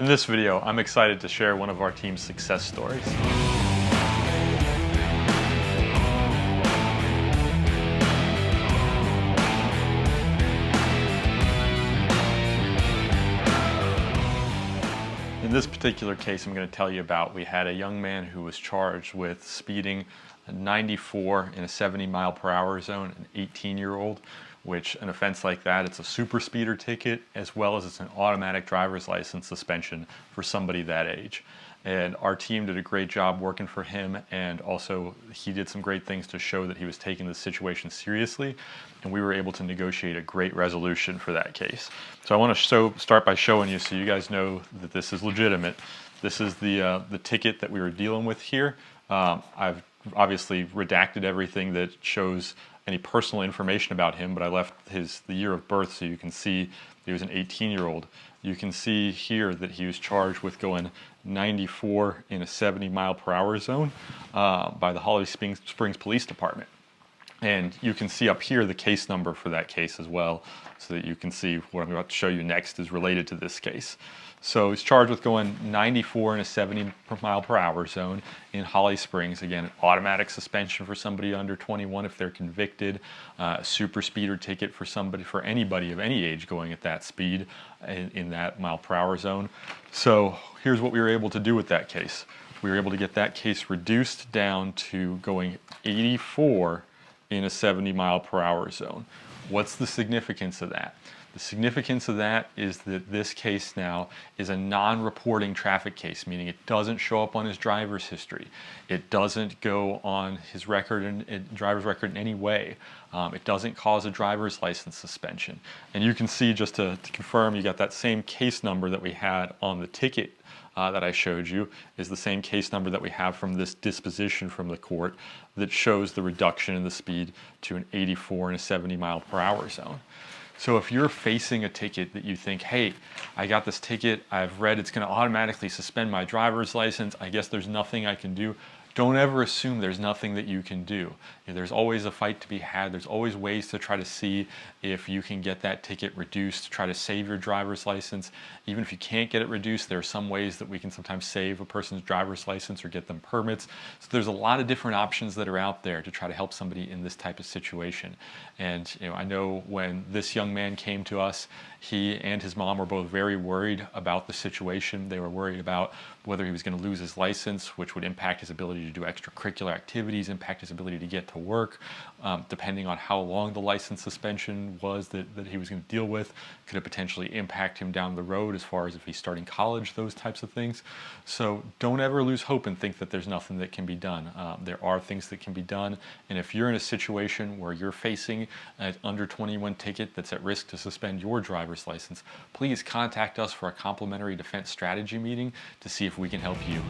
In this video, I'm excited to share one of our team's success stories. In this particular case I'm going to tell you about, we had a young man who was charged with speeding 94 in a 70-mile-per-hour zone, an 18-year-old, which an offense like that, it's a super speeder ticket as well as it's an automatic driver's license suspension for somebody that age. And our team did a great job working for him, and also he did some great things to show that he was taking the situation seriously, and we were able to negotiate a great resolution for that case. So I want to start by showing you so you guys know that this is legitimate. This is the ticket that we were dealing with here. I've obviously redacted everything that shows any personal information about him, but I left the year of birth so you can see he was an 18-year-old. You can see here that he was charged with going 94 in a 70-mile-per-hour zone by the Holly Springs Police Department. And you can see up here the case number for that case as well, so that you can see what I'm about to show you next is related to this case. So he's charged with going 94 in a 70-mile-per-hour zone in Holly Springs. Again, an automatic suspension for somebody under 21 if they're convicted, a super speeder ticket for anybody of any age going at that speed in that mile-per-hour zone. So here's what we were able to do with that case. We were able to get that case reduced down to going 84 in a 70-mile-per-hour zone. What's the significance of that? The significance of that is that this case now is a non-reporting traffic case, meaning it doesn't show up on his driver's history. It doesn't go on his record and driver's record in any way. It doesn't cause a driver's license suspension. And you can see, just to confirm, you got that same case number that we had on the ticket that I showed you is the same case number that we have from this disposition from the court that shows the reduction in the speed to an 84 in a 70-mile-per-hour zone. So if you're facing a ticket that you think, hey, I got this ticket, I've read it's going to automatically suspend my driver's license, I guess there's nothing I can do, don't ever assume there's nothing that you can do. There's always a fight to be had. There's always ways to try to see if you can get that ticket reduced, to try to save your driver's license. Even if you can't get it reduced, there are some ways that we can sometimes save a person's driver's license or get them permits. So there's a lot of different options that are out there to try to help somebody in this type of situation. And I know when this young man came to us, he and his mom were both very worried about the situation. They were worried about whether he was going to lose his license, which would impact his ability to do extracurricular activities, impact his ability to get to work, depending on how long the license suspension was that he was going to deal with. Could it potentially impact him down the road as far as if he's starting college, those types of things. So don't ever lose hope and think that there's nothing that can be done. There are things that can be done, and if you're in a situation where you're facing an under 21 ticket that's at risk to suspend your driver's license, please contact us for a complimentary defense strategy meeting to see if we can help you.